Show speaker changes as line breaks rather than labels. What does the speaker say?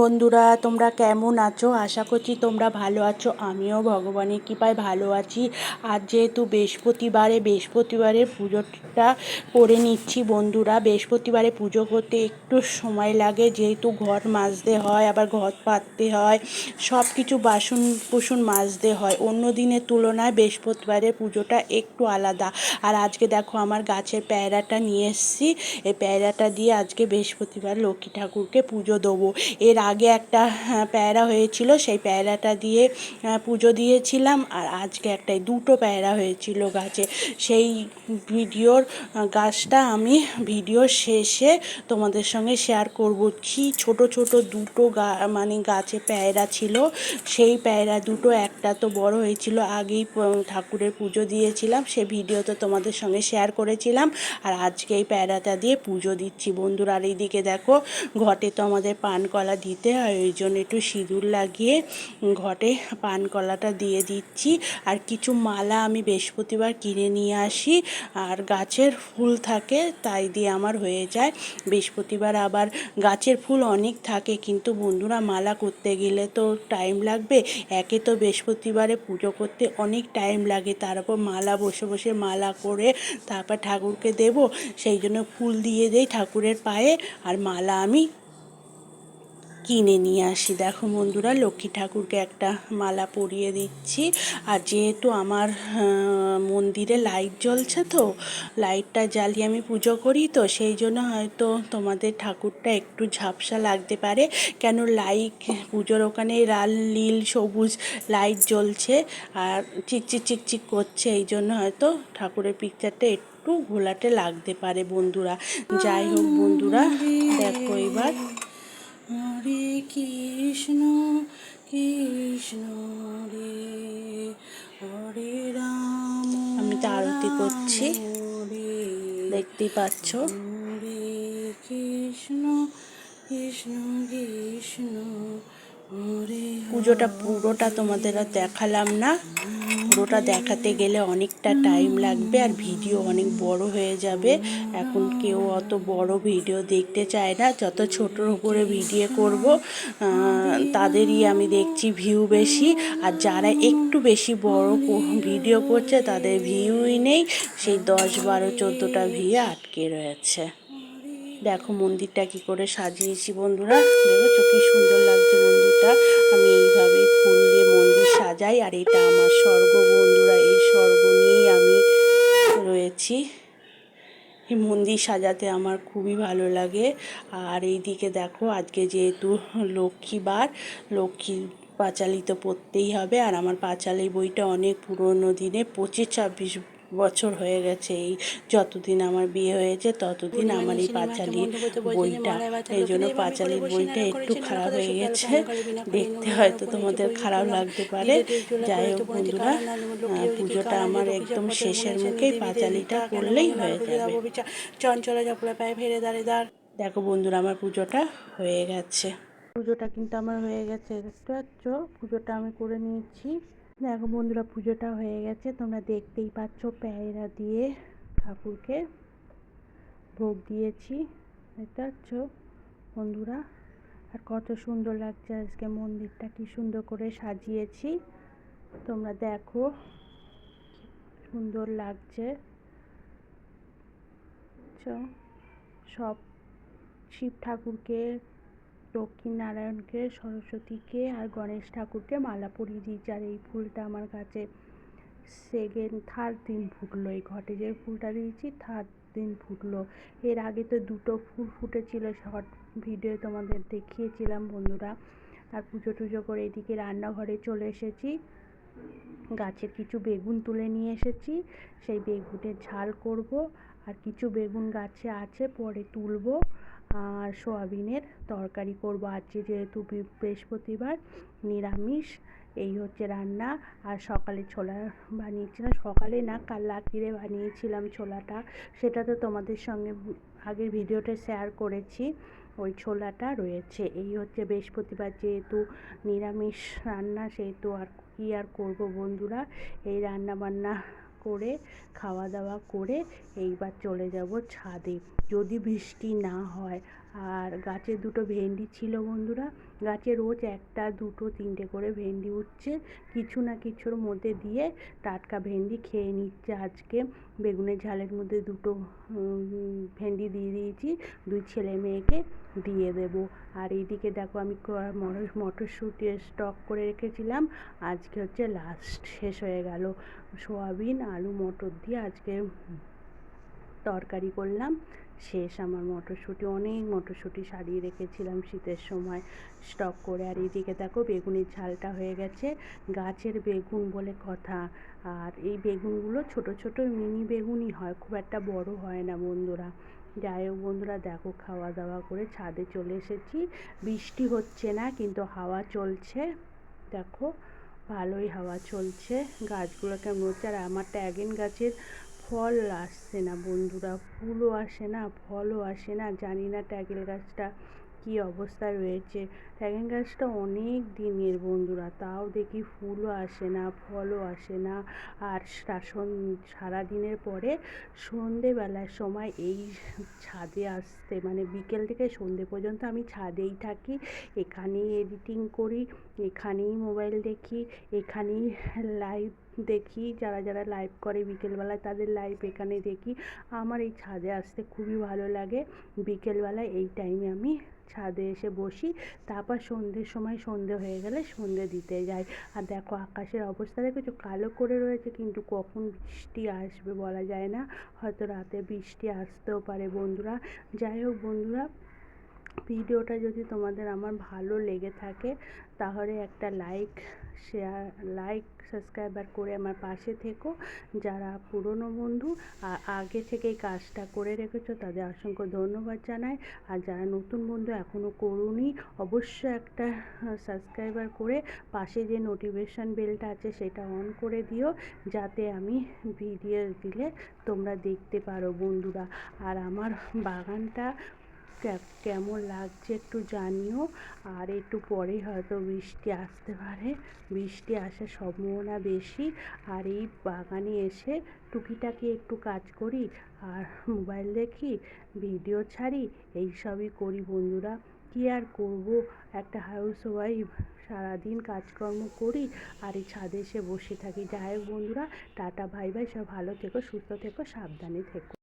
বন্ধুরা, তোমরা কেমন আছো? আশা করছি তোমরা ভালো আছো। আমিও ভগবানের কৃপায় ভালো আছি। আজ যেহেতু বৃহস্পতিবারের পুজোটা করে নিচ্ছি বন্ধুরা। বৃহস্পতিবারে পুজো করতে একটু সময় লাগে, যেহেতু ঘর মাজতে হয়, আবার ঘর পাততে হয়, সব কিছু বাসন কুসন মাজতে হয়। অন্য দিনের তুলনায় বৃহস্পতিবারের পুজোটা একটু আলাদা। আর আজকে দেখো আমার গাছের পেয়ারাটা নিয়ে এসেছি। এই পেয়ারাটা দিয়ে আজকে বৃহস্পতিবার লক্ষ্মী ঠাকুরকে পুজো দেবো। এর আগে একটা পেয়ারা হয়েছিল, সেই পেয়ারাটা দিয়ে পুজো দিয়েছিলাম। আর আজকে দুটো পেয়ারা হয়েছিল গাছে। সেই গাছটা আমি ভিডিও শেষে তোমাদের সঙ্গে শেয়ার করব। কি ছোট ছোট দুটো গাছে পেয়ারা ছিল। সেই পেয়ারা দুটো, একটা তো বড় হয়েছিল, আগেই ঠাকুরের পুজো দিয়েছিলাম, সে ভিডিও তো তোমাদের সঙ্গে শেয়ার করেছিলাম। আর আজকে এই পেয়ারাটা দিয়ে পুজো দিচ্ছি বন্ধুরা। আর এইদিকে দেখো, ঘটে তো আমাদের পান কলা দিতে হয়, ওই জন্য একটু সিঁদুর লাগিয়ে ঘটে পান কলাটা দিয়ে দিচ্ছি। আর কিছু মালা আমি বৃহস্পতিবার কিনে নিয়ে আসি, আর গাছের ফুল থাকে তাই দিয়ে আমার হয়ে যায়। বৃহস্পতিবার আবার গাছের ফুল অনেক থাকে, কিন্তু বন্ধুরা মালা করতে গেলে তো টাইম লাগবে। একে তো বৃহস্পতিবারে পুজো করতে অনেক টাইম লাগে, তারপর মালা বসে বসে মালা করে তারপর ঠাকুরকে দেব। সেই জন্য ফুল দিয়ে দেই ঠাকুরের পায়ে, আর মালা আমি কিনে নিয়ে আসি। দেখো বন্ধুরা, লক্ষ্মী ঠাকুরকে একটা মালা পরিয়ে দিচ্ছি। আর যেহেতু আমার মন্দিরে লাইট জ্বলছে, তো লাইটটা জ্বালিয়ে আমি পুজো করি, তো সেই জন্য হয়তো তোমাদের ঠাকুরটা একটু ঝাপসা লাগতে পারে। কেন, লাইট পুজোর ওখানে লাল নীল সবুজ লাইট জ্বলছে আর চিকচিক চিকচিক করছে, এই জন্য হয়তো ঠাকুরের পিকচারটা একটু ঘোলাটে লাগতে পারে বন্ধুরা। যাই হোক বন্ধুরা, দেখো এবার হরে কৃষ্ণ কৃষ্ণ রে হরে রাম, আমি তো আরতি করছি, দেখতেই পাচ্ছ। হরে কৃষ্ণ কৃষ্ণ কৃষ্ণ হরে। পুজোটা পুরোটা তোমাদের আর দেখালাম না, পুরোটা দেখাতে গেলে অনেকটা টাইম লাগবে আর ভিডিও অনেক বড় হয়ে যাবে। এখন কেউ অত বড় ভিডিও দেখতে চায় না, যত ছোটোর উপরে ভিডিও করব তাদেরই আমি দেখছি ভিউ বেশি। আর যারা একটু বেশি বড় ভিডিও করছে তাদের ভিউই নেই, সেই 10, 12, 14টা ভিউ আটকে রয়েছে। দেখো মন্দিরটা কি করে সাজিয়েছি বন্ধুরা, দেখেছো কি সুন্দর লাগছে মন্দিরটা। আমি এইভাবে ফুল দিয়ে মন্দির সাজাই, আর এটা আমার স্বর্গ বন্ধুরা, এই স্বর্গ নিয়েই আমি রয়েছি। এই মন্দির সাজাতে আমার খুবই ভালো লাগে। আর এইদিকে দেখো, আজকে যেহেতু লক্ষ্মীবার, লক্ষ্মী পাঁচালী তো পড়তেই হবে। আর আমার পাঁচালী বইটা অনেক পুরনো দিনে, 25-26 বছর হয়ে গেছে। এই যতদিন আমার বিয়ে হয়েছে ততদিন আমার এই পাঁচালীর বইটা, এই জন্য পাঁচালীর বইটা একটু খারাপ হয়ে গেছে, দেখতে হয়তো তোমাদের খারাপ লাগতে পারে। যাই হোক বন্ধুরা, পুজোটা আমার একদম শেষের মুখেই পাঁচালীটা করলেই হয়ে যাবে। চঞ্চলা চপলা পায়ে ফেরে দাঁড়ে দাঁড়। দেখো বন্ধুরা, আমার পুজোটা হয়ে গেছে। পুজোটা কিন্তু আমার হয়ে গেছে, দেখতে পাচ্ছ, পুজোটা আমি করে নিয়েছি। দেখো বন্ধুরা, পুজোটা হয়ে গেছে, তোমরা দেখতেই পাচ্ছ। পেয়ারা দিয়ে ঠাকুরকে ভোগ দিয়েছি, দেখতে পাচ্ছ বন্ধুরা। আর কত সুন্দর লাগছে, আজকে মন্দিরটা কি সুন্দর করে সাজিয়েছি, তোমরা দেখো সুন্দর লাগছে। পাচ্ছ সব শিব ঠাকুরকে, লক্ষ্মীনারায়ণকে, সরস্বতীকে আর গণেশ ঠাকুরকে মালা পরিয়ে দিয়েছি। আর এই ফুলটা আমার কাছে থার্ড দিন ফুটলো, এই ঘটে যে ফুলটা দিয়েছি থার্ড দিন ফুটলো। এর আগে তো দুটো ফুল ফুটেছিল, শর্ট ভিডিও তোমাদের দেখিয়েছিলাম বন্ধুরা। আর পুজো টুজো করে এদিকে রান্নাঘরে চলে এসেছি, গাছের কিছু বেগুন তুলে নিয়ে এসেছি, সেই বেগুনের ঝাল করব। আর কিছু বেগুন গাছে আছে, পরে তুলবো। আর সোয়াবিনের তরকারি করব আজকে, যেহেতু বৃহস্পতিবার, নিরামিষ। এই হচ্ছে রান্না। আর সকালে ছোলা বানিয়েছিলাম, সকালে না কাল রাত্রিরে বানিয়েছিলাম ছোলাটা, সেটা তো তোমাদের সঙ্গে আগের ভিডিওতে শেয়ার করেছি। ওই ছোলাটা রয়েছে। এই হচ্ছে বৃহস্পতিবার, যেহেতু নিরামিষ রান্না, সেহেতু আর কি আর করবো বন্ধুরা। এই রান্না বান্না করে খাওয়া দাওয়া করে এইবার চলে যাব ছাদে, যদি বৃষ্টি না হয়। আর গাছে দুটো ভেন্ডি ছিল বন্ধুরা, গাছে রোজ একটা দুটো তিনটে করে ভেন্ডি উঠছে, কিছু না কিছুর মধ্যে দিয়ে টাটকা ভেন্ডি খেয়ে নিচ্ছে। আজকে বেগুনের ঝালের মধ্যে দুটো ভেন্ডি দিয়ে দিয়েছি, দুই ছেলে মেয়েকে দিয়ে দেব। আর এইদিকে দেখো আমি মটরশুঁটি স্টক করে রেখেছিলাম, আজকে হচ্ছে লাস্ট, শেষ হয়ে গেল। সোয়াবিন আলু মটর দিয়ে আজকে তরকারি করলাম, শেষ আমার মটরশুঁটি। অনেক মটরশুঁটি সারিয়ে রেখেছিলাম শীতের সময় স্টক করে। আর এইদিকে দেখো বেগুনের ঝালটা হয়ে গেছে, গাছের বেগুন বলে কথা। আর এই বেগুনগুলো ছোট ছোট মিনি বেগুনই হয়, খুব একটা বড় হয় না বন্ধুরা। যাই হোক বন্ধুরা, দেখো খাওয়া দাওয়া করে ছাদে চলে এসেছি, বৃষ্টি হচ্ছে না কিন্তু হাওয়া চলছে, দেখো ভালোই হাওয়া চলছে। গাছগুলো কেমন হচ্ছে। আর আমার ট্যাগেন গাছের ফল আসছে না বন্ধুরা, ফুলও আসে না, ফলও আসে না, জানি না ট্যাগেল গাছটা কী অবস্থায় রয়েছে। ড্রাগন গাছটা অনেক দিনের বন্ধুরা, তাও দেখি ফুলও আসে না, ফলও আসে না। আর সারাদিনের পরে সন্ধেবেলার সময় এই ছাদে আসতে, মানে বিকেল থেকে সন্ধে পর্যন্ত আমি ছাদেই থাকি, এখানেই এডিটিং করি, এখানেই মোবাইল দেখি, এখানেই লাইভ দেখি, যারা যারা লাইভ করে বিকেলবেলায় তাদের লাইভ এখানে দেখি। আমার এই ছাদে আসতে খুবই ভালো লাগে। বিকেলবেলায় এই টাইমে আমি ছাদে এসে বসি, তারপর সন্ধ্যের সময় সন্ধে হয়ে গেলে সন্ধে দিতে যাই। আর দেখো আকাশের অবস্থা দেখেছো, কালো করে রয়েছে, কিন্তু কখন বৃষ্টি আসবে বলা যায় না, হয়তো রাতে বৃষ্টি আসতেও পারে বন্ধুরা। যাই হোক বন্ধুরা, ভিডিওটা যদি তোমাদের আমার ভালো লেগে থাকে তাহলে একটা লাইক সাবস্ক্রাইবার করে আমার পাশে থেকো। যারা পুরনো বন্ধু আর আগে থেকেই কাজটা করে রেখেছো তাদের অসংখ্য ধন্যবাদ জানাই। আর যারা নতুন বন্ধু এখনও করোনি, অবশ্যই একটা সাবস্ক্রাইবার করে পাশে যে নোটিফিকেশান বেলটা আছে সেটা অন করে দিও, যাতে আমি ভিডিও দিলে তোমরা দেখতে পারো বন্ধুরা। আর আমার বাগানটা কেমন লাগছে একটু জানিও। আর একটু পরেই হয়তো বৃষ্টি আসতে পারে, বৃষ্টি আসার সম্ভাবনা বেশি। আর এই বাগানে এসে টুকিটাকি একটু কাজ করি, আর মোবাইল দেখি, ভিডিও ছাড়ি, এইসবই করি বন্ধুরা। কী আর করবো, একটা হাউসওয়াইফ, সারাদিন কাজকর্ম করি আর এই ছাদে এসে বসে থাকি। যাই হোক বন্ধুরা, টাটা বাই বাই, সব ভালো থেকো, সুস্থ থেকো, সাবধানে থেকো।